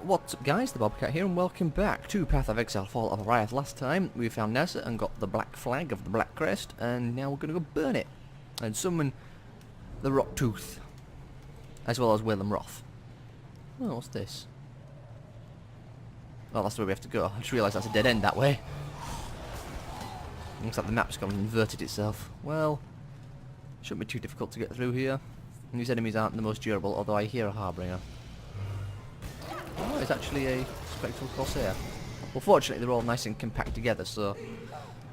What's up guys, the Bobcat here and welcome back to Path of Exile Fall of Oriath. Last time we found Nessa and got the black flag of the Black Crest, and now we're going to go burn it and summon the Rock Tooth as well as Willem Roth. Oh, what's this? Oh, that's the way we have to go. I just realised that's a dead end that way. Looks like the map's gone and inverted itself. Well, shouldn't be too difficult to get through here. And these enemies aren't the most durable, although I hear a Harbinger. Oh, it's actually a Spectral Corsair. Well, fortunately they're all nice and compact together, so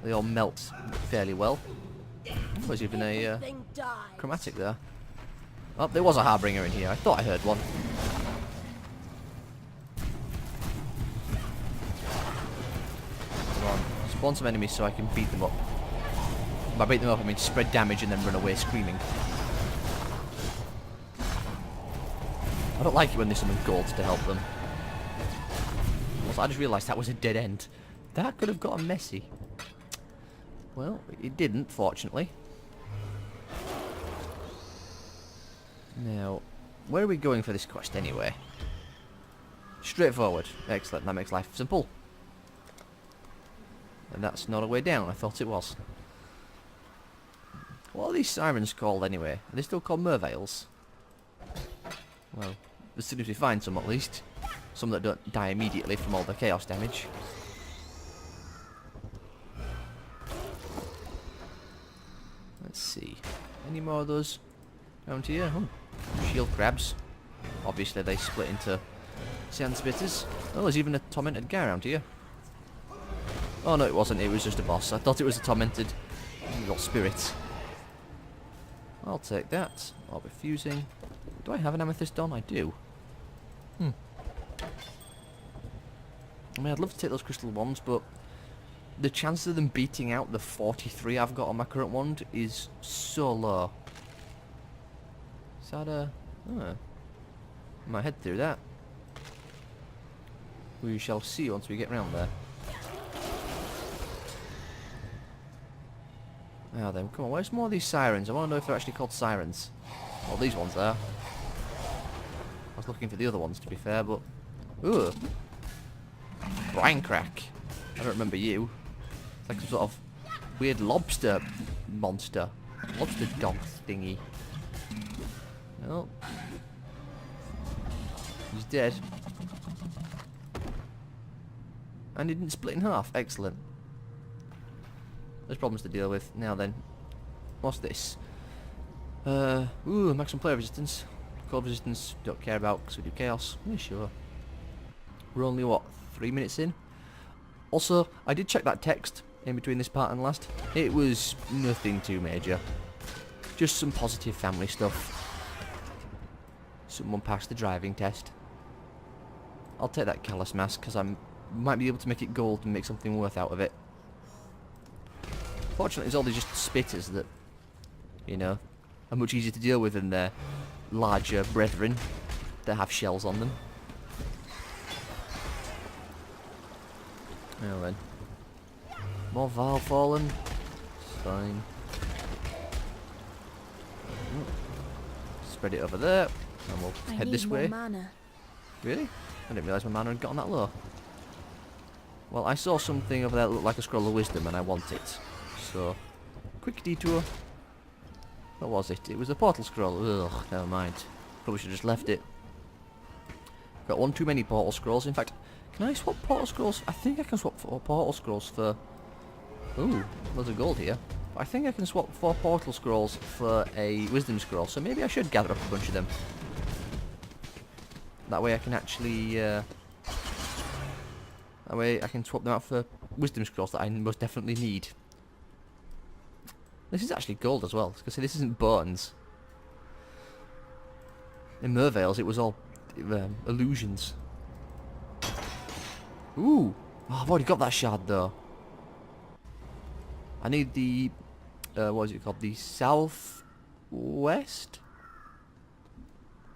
they all melt fairly well. Oh, there's even a chromatic there. Oh, there was a Harbinger in here. I thought I heard one. Come on, spawn some enemies so I can beat them up. By beat them up, I mean spread damage and then run away screaming. I don't like it when they summon golds to help them. Also, I just realised that was a dead end. That could have gotten messy. Well, it didn't, fortunately. Now, where are we going for this quest anyway? Straightforward. Excellent, that makes life simple. And that's not a way down, I thought it was. What are these sirens called anyway? Are they still called merveils? Well, as soon as we find some at least. Some that don't die immediately from all the chaos damage. Let's see. Any more of those around here? Oh, shield crabs. Obviously they split into sand spitters. Oh, there's even a tormented guy around here. Oh no, it wasn't. It was just a boss. I thought it was a tormented little spirit. I'll take that. I'll be fusing. Do I have an amethyst on? I do. I mean, I'd love to take those crystal wands, but the chances of them beating out the 43 I've got on my current wand is so low. Is that a... Oh. I might head through that. We shall see once we get round there. Now then, come on, where's more of these sirens? I want to know if they're actually called sirens. Well, these ones are. I was looking for the other ones, to be fair, but... Ooh! Brine crack. I don't remember you. It's like some sort of weird lobster monster. Lobster dog thingy. No. He's dead. And he didn't split in half. Excellent. There's problems to deal with. Now then. What's this? Ooh, maximum player resistance. Cold resistance, don't care about because we do chaos. Yeah, sure. We're only, what, 3 minutes in? Also, I did check that text in between this part and last. It was nothing too major. Just some positive family stuff. Someone passed the driving test. I'll take that callous mask because I might be able to make it gold and make something worth out of it. Fortunately, it's all these just spitters that, you know, are much easier to deal with than their larger brethren that have shells on them. Now then. More Val fallen. Fine. Spread it over there. And we'll head this way. Mana. Really? I didn't realise my mana had gotten that low. Well, I saw something over there that looked like a scroll of wisdom and I want it. So, quick detour. What was it? It was a portal scroll. Ugh, never mind. Probably should have just left it. Got one too many portal scrolls. In fact, can I swap portal scrolls? I think I can swap 4 portal scrolls for... Ooh, loads of gold here. But I think I can swap 4 portal scrolls for a wisdom scroll, so maybe I should gather up a bunch of them. That way I can actually... that way I can swap them out for wisdom scrolls that I most definitely need. This is actually gold as well. Because this isn't bones. In Merveils, it was all illusions. Ooh! Oh, I've already got that shard though. I need the... what is it called? The southwest?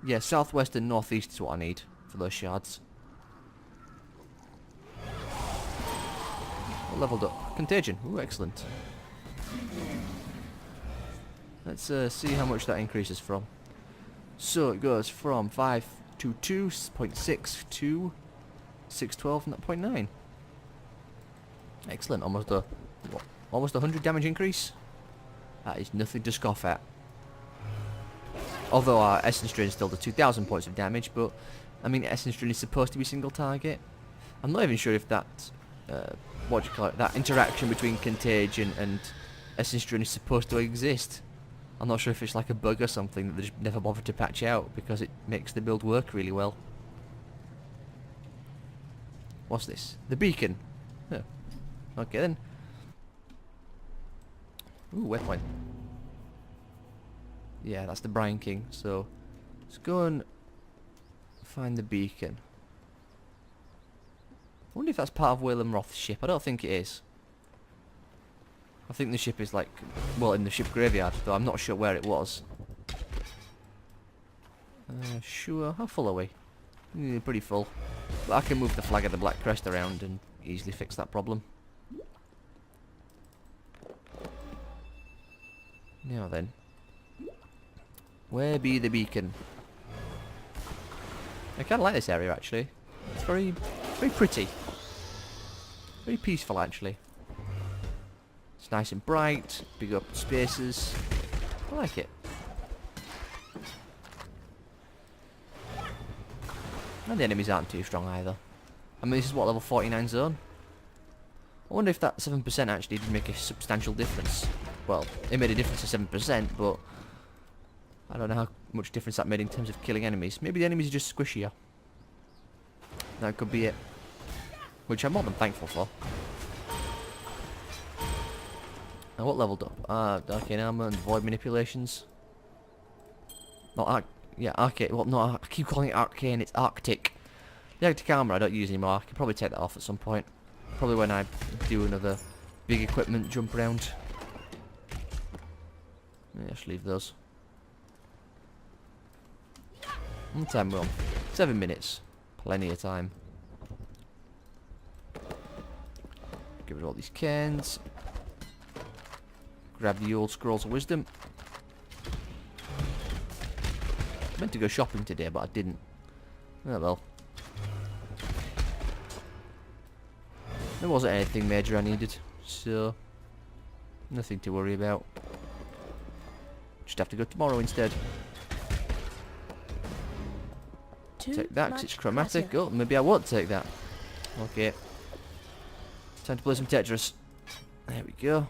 Yeah, southwest and northeast is what I need for those shards. Leveled up. Contagion. Ooh, excellent. Let's see how much that increases from. So it goes from 5 622.6 to 612 and 0.9. Excellent. Almost a 100 damage increase. That is nothing to scoff at. Although our Essence Drain still does 2,000 points of damage, but I mean, Essence Drain is supposed to be single target. I'm not even sure if that, what do you call it, that interaction between Contagion and Essence Drain is supposed to exist. I'm not sure if it's like a bug or something that they just never bothered to patch out because it makes the build work really well. What's this? The beacon. Oh. Okay then. Ooh, waypoint. Yeah, that's the Brine King. So let's go and find the beacon. I wonder if that's part of Whalen Roth's ship. I don't think it is. I think the ship is like, well, in the ship graveyard, though I'm not sure where it was. Sure. How full are we? Pretty full. But I can move the flag of the Black Crest around and easily fix that problem. Now then. Where be the beacon? I kind of like this area actually. It's very pretty. Very peaceful actually. It's nice and bright, big open spaces. I like it. And the enemies aren't too strong either. I mean, this is what, level 49 zone? I wonder if that 7% actually did make a substantial difference. Well, it made a difference of 7%, but I don't know how much difference that made in terms of killing enemies. Maybe the enemies are just squishier. That could be it. Which I'm more than thankful for. Now what leveled up? Arcane Armor and Void Manipulations. Not Arcane. Well, no, I keep calling it Arcane. It's Arctic. The Arctic Armor I don't use anymore. I can probably take that off at some point. Probably when I do another big equipment jump around. Yeah, just leave those. What time we're on? 7 minutes. Plenty of time. Get rid of all these cans. Grab the old Scrolls of Wisdom. I meant to go shopping today, but I didn't. Oh well. There wasn't anything major I needed, so nothing to worry about. Just have to go tomorrow instead. Take that because it's chromatic. Oh, maybe I won't take that. Okay. Time to play some Tetris. There we go.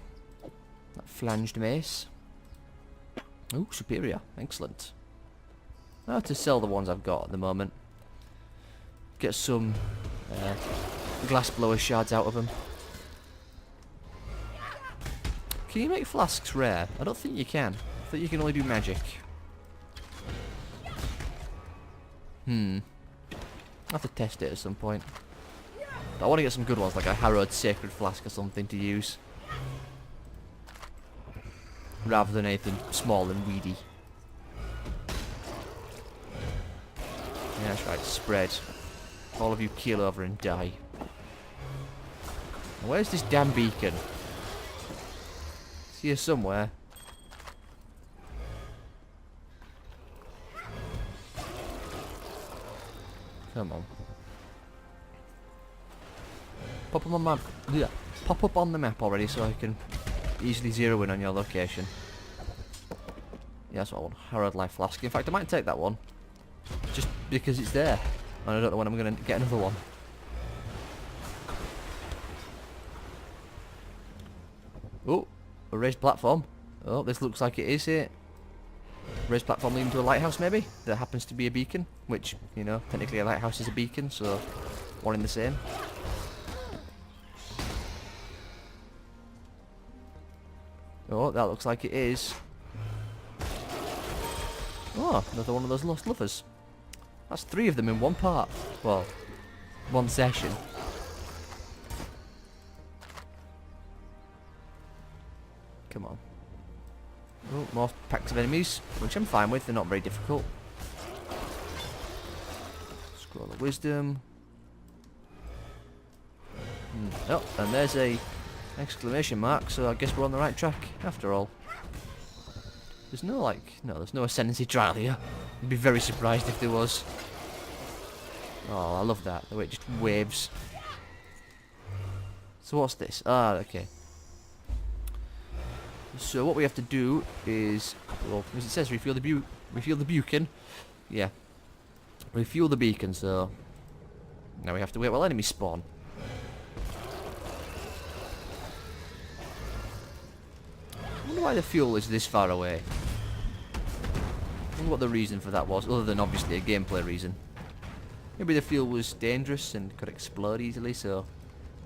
That flanged mace. Ooh, superior. Excellent. I have to sell the ones I've got at the moment. Get some glass blower shards out of them. Can you make flasks rare? I don't think you can. I think you can only do magic. I'll have to test it at some point. But I want to get some good ones, like a harrowed sacred flask or something to use. Rather than anything small and weedy. Yeah, that's right, spread. All of you keel over and die. Where's this damn beacon? It's here somewhere. Come on. Pop up on my map. Yeah. Pop up on the map already so I can easily zero in on your location. Yeah, that's what I want. Harrowed Life Flask. In fact, I might take that one. Just because it's there. And I don't know when I'm going to get another one. Oh, a raised platform. Oh, this looks like it is it. Raised platform leading to a lighthouse maybe? That happens to be a beacon. Which, you know, technically a lighthouse is a beacon, so one in the same. Oh, that looks like it is. Oh, another one of those lost lovers. That's 3 of them in one part. Well, one session. Come on. Oh, more packs of enemies, which I'm fine with. They're not very difficult. Scroll of Wisdom. Oh, and there's a exclamation mark, so I guess we're on the right track after all. There's no there's no ascendancy trial here. I'd be very surprised if there was. Oh, I love that. The way it just waves. So what's this? Ah, okay. So what we have to do is, well, as it says, refuel the beacon. Yeah, refuel the beacon. So now we have to wait while enemies spawn. I wonder why the fuel is this far away. I wonder what the reason for that was, other than obviously a gameplay reason. Maybe the fuel was dangerous and could explode easily, so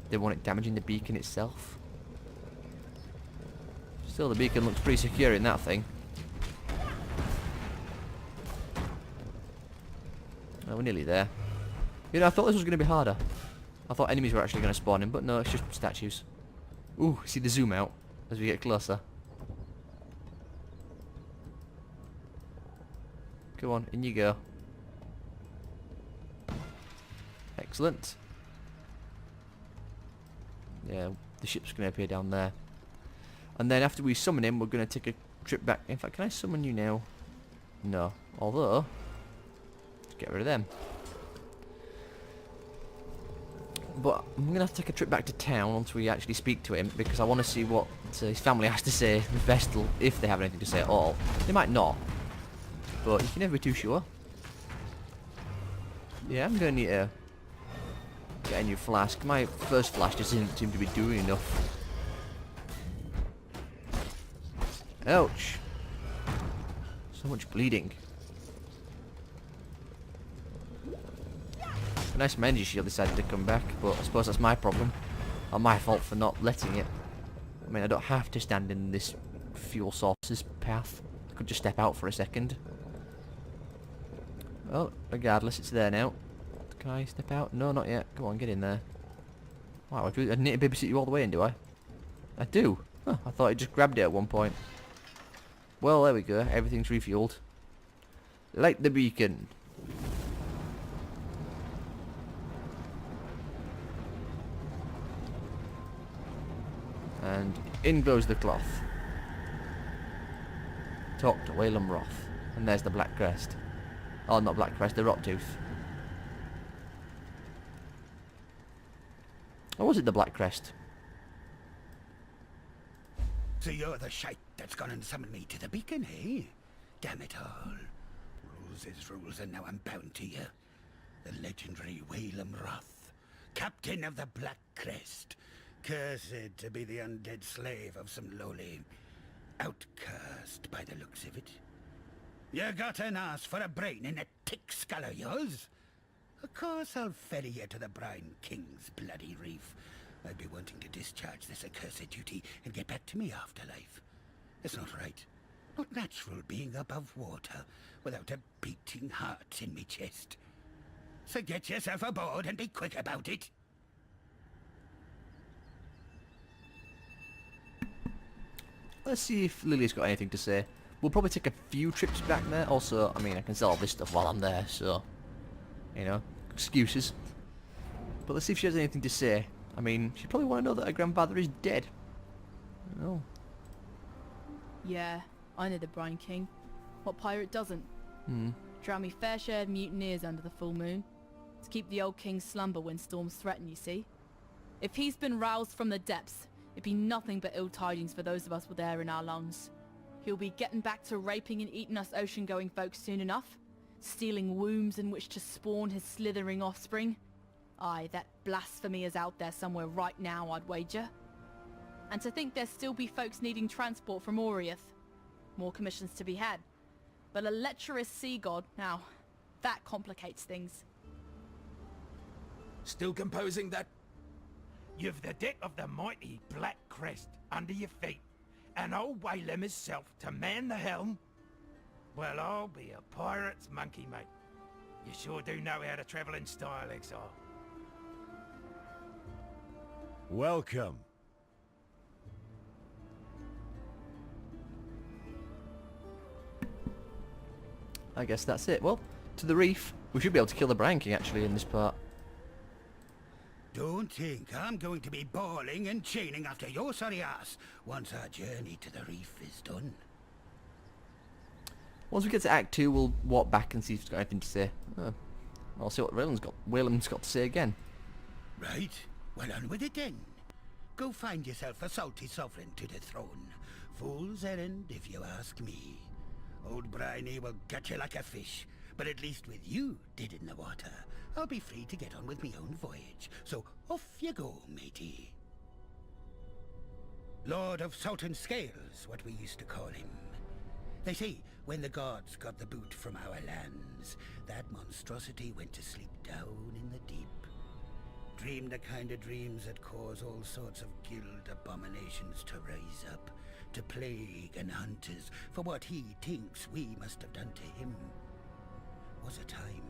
they want it damaging the beacon itself. Still, the beacon looks pretty secure in that thing. Oh, we're nearly there. You know, I thought this was going to be harder. I thought enemies were actually going to spawn in, but no, it's just statues. Ooh, see the zoom out as we get closer. Come on, in you go. Excellent. Yeah, the ship's going to appear down there. And then after we summon him, we're going to take a trip back. In fact, can I summon you now? No. Although, let's get rid of them. But I'm going to have to take a trip back to town once we actually speak to him, because I want to see what his family has to say, the Vestal, if they have anything to say at all. They might not, but you can never be too sure. Yeah, I'm going to need to get a new flask. My first flask just didn't seem to be doing enough. Ouch. So much bleeding. A nice energy shield decided to come back, but I suppose that's my problem. Or my fault for not letting it. I mean, I don't have to stand in this fuel source's path. I could just step out for a second. Well, regardless, it's there now. Can I step out? No, not yet. Come on, get in there. Wow, I need to babysit you all the way in, do I? I do. Huh, I thought I just grabbed it at one point. Well, there we go. Everything's refueled. Light the beacon. And in goes the cloth. Talk to Wraeclast. And there's the black crest. Oh, not black crest, the rot tooth. Or was it the black crest? So you're the shite that's gone and summoned me to the beacon, eh? Damn it all. Rules is rules, and now I'm bound to you. The legendary Wraeclast, captain of the Black Crest, cursed to be the undead slave of some lowly outcast by the looks of it. You got an ass for a brain in a tick skull of yours? Of course I'll ferry you to the Brine King's bloody reef. I'd be wanting to discharge this accursed duty and get back to me afterlife. It's not right. Not natural being above water without a beating heart in me chest. So get yourself aboard and be quick about it. Let's see if Lily's got anything to say. We'll probably take a few trips back there. Also, I mean, I can sell all this stuff while I'm there, so, you know, excuses. But let's see if she has anything to say. I mean, she'd probably want to know that her grandfather is dead. Oh. Yeah, I know the Brine King. What pirate doesn't? Hmm. Drown me fair share of mutineers under the full moon. To keep the old king's slumber when storms threaten, you see. If he's been roused from the depths, it'd be nothing but ill tidings for those of us with air in our lungs. He'll be getting back to raping and eating us ocean-going folks soon enough. Stealing wombs in which to spawn his slithering offspring. Aye, that blasphemy is out there somewhere right now, I'd wager. And to think there'd still be folks needing transport from Oriath. More commissions to be had. But a lecherous sea god, now, that complicates things. Still composing that? You've the deck of the mighty Black Crest under your feet, and old Whalem himself to man the helm? Well, I'll be a pirate's monkey, mate. You sure do know how to travel in style, Exile. Welcome. I guess that's it. Well, to the reef. We should be able to kill the Brine King, actually, in this part. Don't think I'm going to be bawling and chaining after your sorry ass once our journey to the reef is done. Once we get to Act 2, we'll walk back and see if he's got anything to say. I'll see what Wayland's got to say again. Right, well on with it then. Go find yourself a salty sovereign to the throne. Fool's errand, if you ask me. Old Bryony will gut you like a fish, but at least with you dead in the water, I'll be free to get on with my own voyage. So off you go, matey. Lord of Salt and Scales, what we used to call him. They say when the gods got the boot from our lands, that monstrosity went to sleep down in the deep. Dreamed the kind of dreams that cause all sorts of guild abominations to rise up, to plague and hunt us for what he thinks we must have done to him. Was a time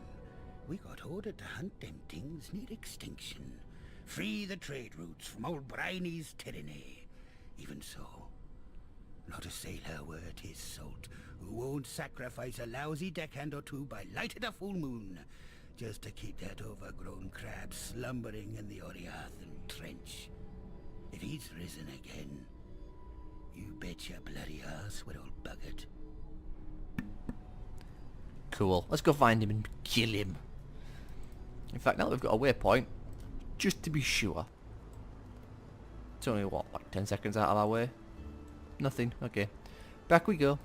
we got ordered to hunt them things near extinction, free the trade routes from old Bryony's tyranny. Even so, not a sailor worth his salt who won't sacrifice a lousy deckhand or two by light of the full moon, just to keep that overgrown crab slumbering in the Oriath trench. If he's risen again, you bet your bloody ass we're all buggered. Cool. Let's go find him and kill him. In fact, now that we've got a waypoint, just to be sure. It's only, what, like 10 seconds out of our way? Nothing. Okay. Back we go.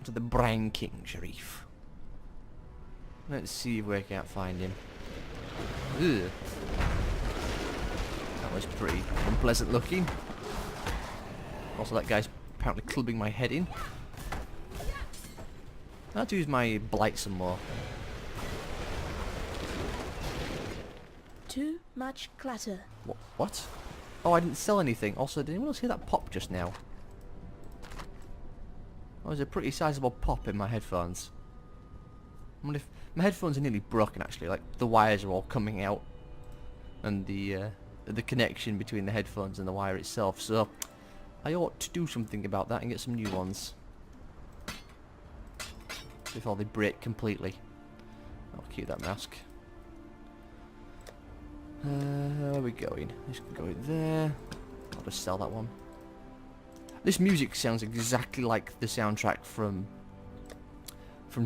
To the Brine King, Sharif. Let's see if we can't find him. Ugh. That was pretty unpleasant looking. Also, that guy's apparently clubbing my head in. I'll have to use my blight some more. Too much clutter. What? Oh, I didn't sell anything. Also, did anyone else hear that pop just now? That was a pretty sizable pop in my headphones. I wonder if my headphones are nearly broken actually. Like the wires are all coming out, and the connection between the headphones and the wire itself. So I ought to do something about that and get some new ones before they break completely. I'll keep that mask. Where are we going? This can go in there. I'll just sell that one. This music sounds exactly like the soundtrack from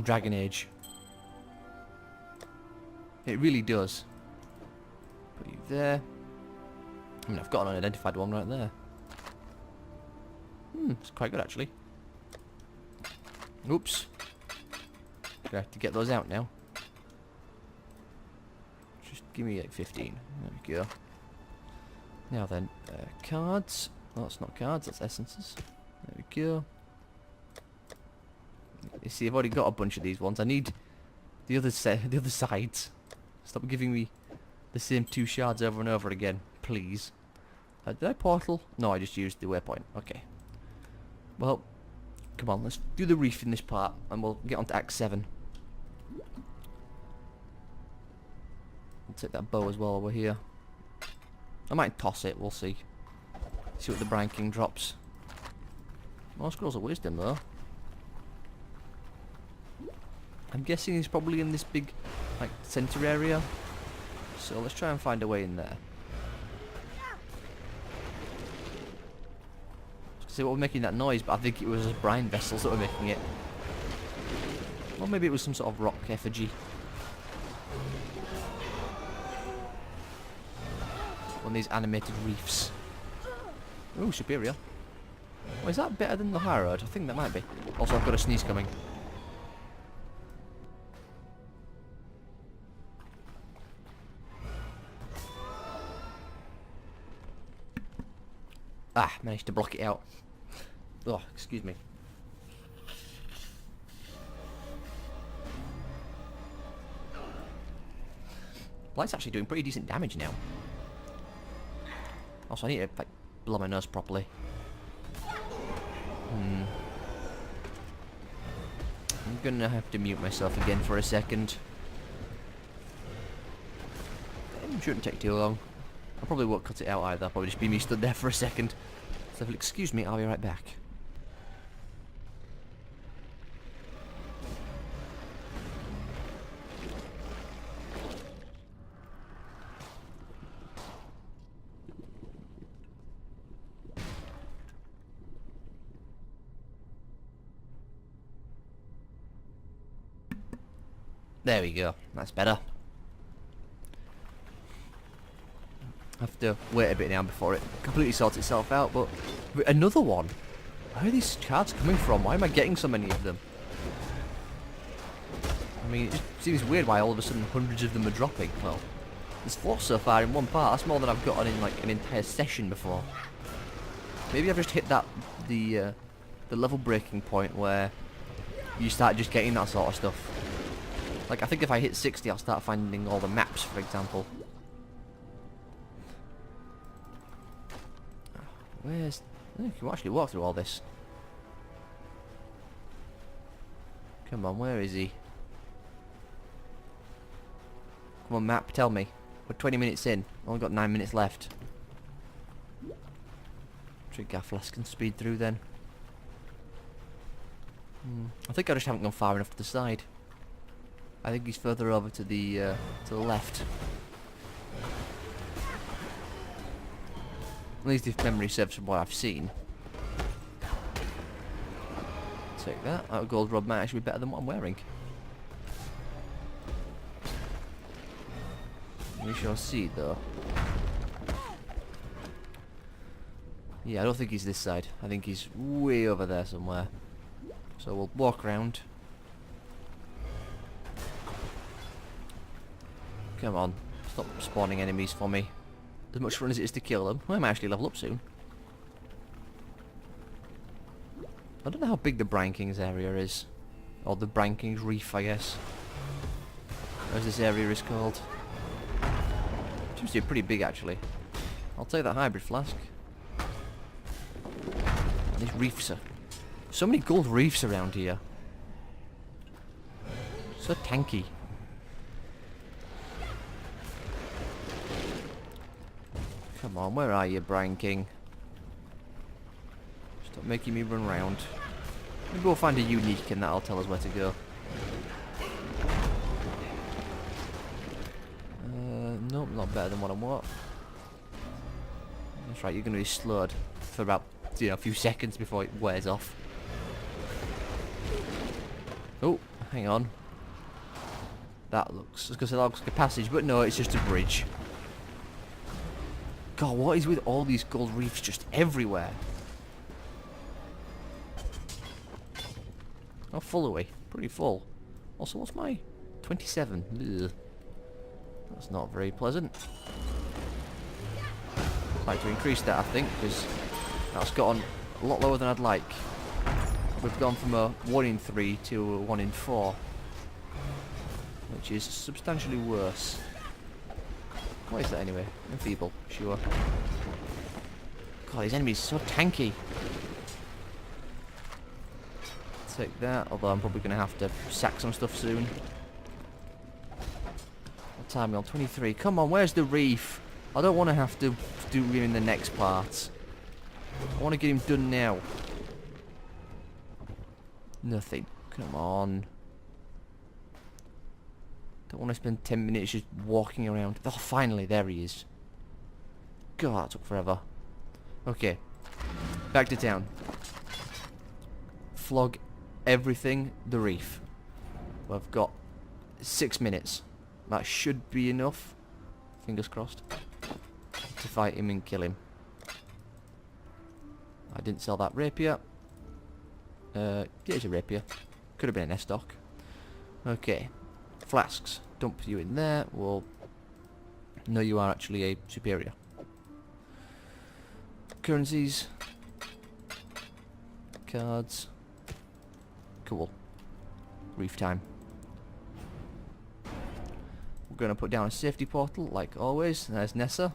Dragon Age. It really does. Put you there. I mean, I've got an unidentified one right there. It's quite good actually. Oops. Gonna have to get those out now. Just give me like 15. There we go. Now then, cards. Oh, that's not cards, that's essences. There we go. You see, I've already got a bunch of these ones. I need the other sides. Stop giving me the same 2 shards over and over again, please. Did I portal? No, I just used the waypoint. Okay. Well, come on, let's do the reef in this part, and we'll get on to Act 7. I'll take that bow as well over here. I might toss it, we'll see. See what the Brine King drops. More scrolls of wisdom though. I'm guessing he's probably in this big, like, center area. So let's try and find a way in there. See what we're making that noise, but I think it was brine vessels that were making it. Or maybe it was some sort of rock effigy. One of these animated reefs. Ooh, superior. Oh, is that better than the high road? I think that might be. Also, I've got a sneeze coming. Ah, managed to block it out. Oh, excuse me. Blight's actually doing pretty decent damage now. Also, I need to, like, blow my nose properly. I'm gonna have to mute myself again for a second. It shouldn't take too long. I probably won't cut it out either. I'll probably just be me stood there for a second. So if you'll excuse me, I'll be right back. There we go. That's better. I have to wait a bit now before it completely sorts itself out, but another one? Where are these cards coming from? Why am I getting so many of them? I mean, it just seems weird why all of a sudden hundreds of them are dropping. Well, there's 4 so far in one part. That's more than I've gotten in like an entire session before. Maybe I've just hit the level breaking point where you start just getting that sort of stuff. Like, I think if I hit 60, I'll start finding all the maps, for example. Where's... You can actually walk through all this. Come on, where is he? Come on, map, tell me. We're 20 minutes in. Only got 9 minutes left. Trigger flask and speed through then. I think I just haven't gone far enough to the side. I think he's further over to the left. At least if memory serves from what I've seen. Take that. That gold rod might actually be better than what I'm wearing. We shall see though. Yeah, I don't think he's this side. I think he's way over there somewhere. So we'll walk around. Come on, stop spawning enemies for me. As much fun as it is to kill them. I might actually level up soon. I don't know how big the Brine King's area is. Or the Brine King's Reef, I guess. As this area is called. Seems to be pretty big actually. I'll take that hybrid flask. And these reefs are... So many gold reefs around here. So tanky. Come on, where are you, Brine King? Stop making me run round. Maybe we'll find a unique and that'll tell us where to go. Nope, not better than what I'm what. That's right, you're going to be slowed for about, a few seconds before it wears off. Oh, hang on. That looks, I was going to say that looks like a passage, but no, it's just a bridge. God, what is with all these gold reefs just everywhere? How full are we? Pretty full. Also, what's my 27? Ugh. That's not very pleasant. I'd like to increase that, I think, because that's gotten a lot lower than I'd like. We've gone from a 1 in 3 to a 1 in 4, which is substantially worse. What is that anyway? Enfeeble, sure. God, these enemies are so tanky. Take that, although I'm probably going to have to sack some stuff soon. What time are we on? 23. Come on, where's the reef? I don't want to have to do him in the next part. I want to get him done now. Nothing. Come on. Don't want to spend 10 minutes just walking around. Oh, finally, there he is. God, that took forever. Okay. Back to town. Flog everything the reef. We've got 6 minutes. That should be enough. Fingers crossed. To fight him and kill him. I didn't sell that rapier. Yeah, it's a rapier. Could have been an S-stock. Okay. Flasks. Dump you in there. Well, no, you are actually a superior. Currencies. Cards. Cool. Reef time. We're going to put down a safety portal, like always. There's Nessa.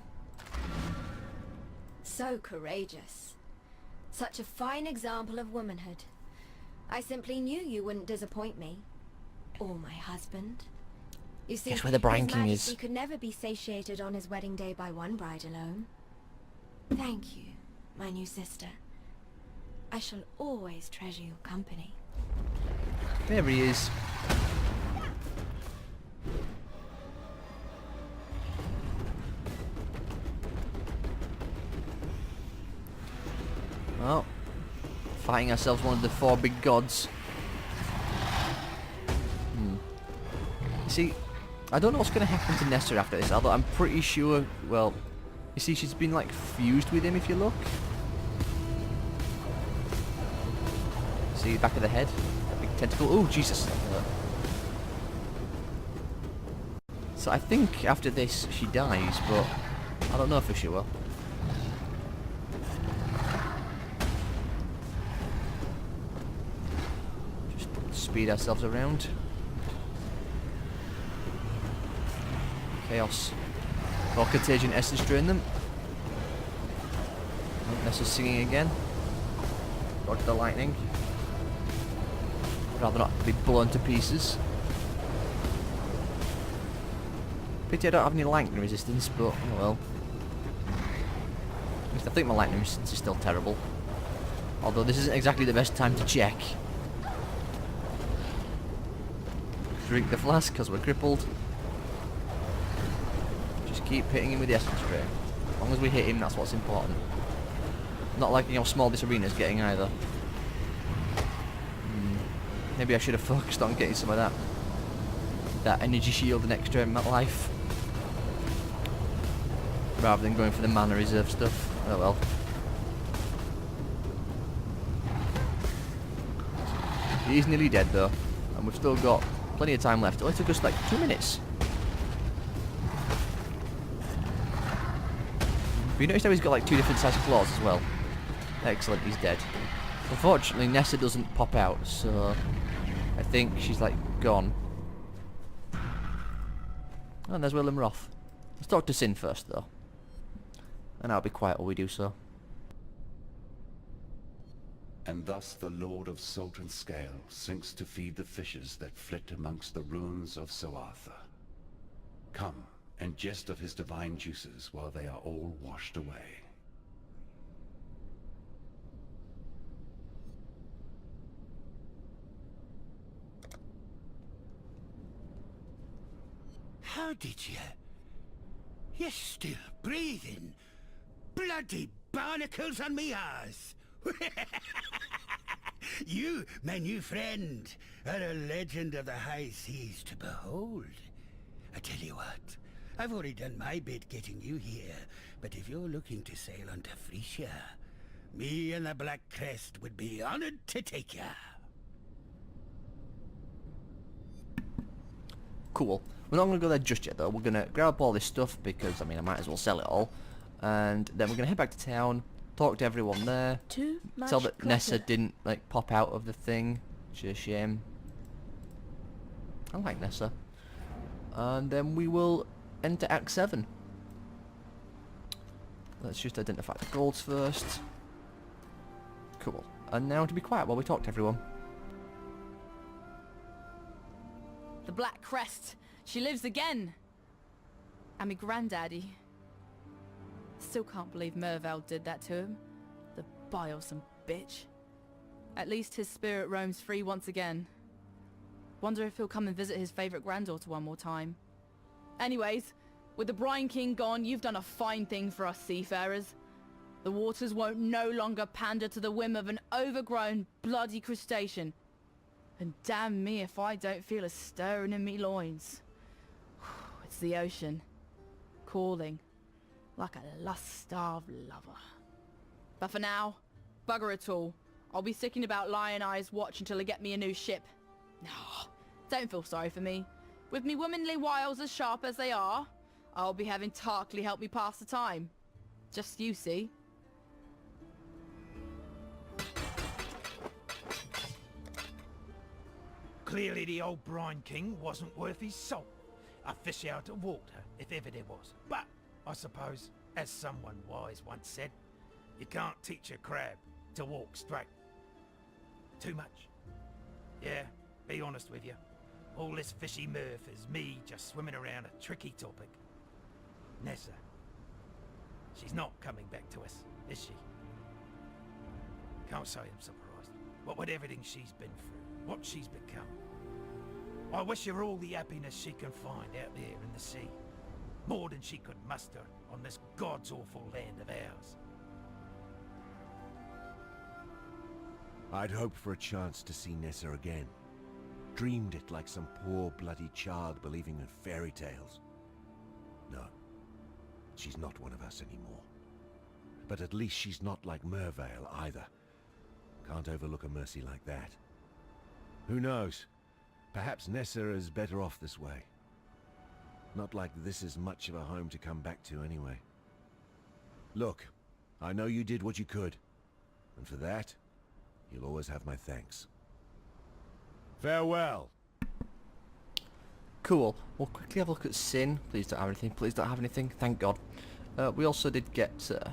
So courageous. Such a fine example of womanhood. I simply knew you wouldn't disappoint me. Or my husband. You see, guess where the Brine King is. He could never be satiated on his wedding day by one bride alone. Thank you, my new sister. I shall always treasure your company. There he is. Well, fighting ourselves one of the 4 big gods. see, I don't know what's going to happen to Nessa after this, although I'm pretty sure, well, you see she's been like fused with him if you look. See, back of the head, that big tentacle, oh Jesus. So I think after this she dies, but I don't know for sure. Just speed ourselves around. Chaos. Or contagion essence drain them. Oh, Nessa's singing again. Dodge the lightning. Rather not be blown to pieces. Pity I don't have any lightning resistance, but oh well. At least I think my lightning resistance is still terrible. Although this isn't exactly the best time to check. Drink the flask because we're crippled. Just keep hitting him with the essence drain. As long as we hit him, that's what's important. Not liking how small this arena is getting either. Maybe I should have focused on getting some of that energy shield and extra life, rather than going for the mana reserve stuff. Oh well. He's nearly dead though, and we've still got plenty of time left. It only took us like 2 minutes. But you notice how he's got like 2 different sized claws as well. Excellent, he's dead. Unfortunately, Nessa doesn't pop out, so I think she's like gone. Oh, and there's Willem Roth. Let's talk to Sin first though. And I'll be quiet while we do so. And thus the Lord of Salt and Scale sinks to feed the fishes that flit amongst the ruins of Soartha. Come, and jest of his divine juices while they are all washed away. How did you? You're still breathing. Bloody barnacles on me arse. You, my new friend, are a legend of the high seas to behold. I tell you what, I've already done my bit getting you here, but if you're looking to sail on to Frisia, me and the Black Crest would be honored to take ya. Cool. We're not going to go there just yet though. We're going to grab up all this stuff because, I mean, I might as well sell it all. And then we're going to head back to town, talk to everyone there, tell that Nessa didn't, like, pop out of the thing, which is a shame. I like Nessa. And then we will enter Act 7. Let's just identify the golds first. Cool. And now to be quiet while we talk to everyone. The Black Crest. She lives again. And me granddaddy. Still can't believe Mervale did that to him. The bilesome bitch. At least his spirit roams free once again. Wonder if he'll come and visit his favourite granddaughter one more time. Anyways, with the Brine King gone, you've done a fine thing for us seafarers. The waters won't no longer pander to the whim of an overgrown, bloody crustacean. And damn me if I don't feel a stirring in me loins. It's the ocean, calling, like a lust-starved lover. But for now, bugger it all. I'll be sticking about Lion Eye's watch until I get me a new ship. Oh, don't feel sorry for me. With me womanly wiles as sharp as they are, I'll be having Tarkley help me pass the time. Just you see. Clearly the old Brine King wasn't worth his salt. A fish out of water, if ever there was. But, I suppose, as someone wise once said, you can't teach a crab to walk straight. Too much. Yeah, be honest with you. All this fishy mirth is me just swimming around a tricky topic. Nessa. She's not coming back to us, is she? Can't say I'm surprised. What with everything she's been through, what she's become. I wish her all the happiness she can find out there in the sea. More than she could muster on this God's awful land of ours. I'd hoped for a chance to see Nessa again. dreamed it like some poor bloody child believing in fairy tales. No, she's not one of us anymore. But at least she's not like Mervale either. Can't overlook a mercy like that. Who knows? Perhaps Nessa is better off this way. Not like this is much of a home to come back to anyway. Look, I know you did what you could. And for that, you'll always have my thanks. Farewell. Cool. We'll quickly have a look at Sin. Please don't have anything. Please don't have anything. Thank God. We also did get the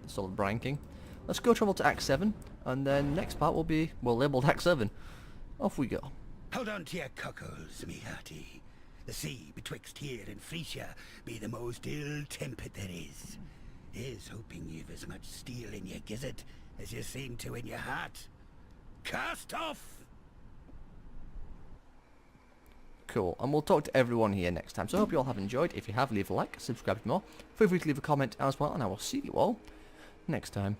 Solid Brian King. Let's go travel to Act 7. And then next part will be, well, labelled Act 7. Off we go. Hold on to your cockles, me hearty. The sea betwixt here and Frisia be the most ill-tempered there is. Here's hoping you've as much steel in your gizzard as you seem to in your heart. Cast off! Cool. And we'll talk to everyone here next time. So I hope you all have enjoyed. If you have, leave a like, subscribe for more. Feel free to leave a comment as well, and I will see you all next time.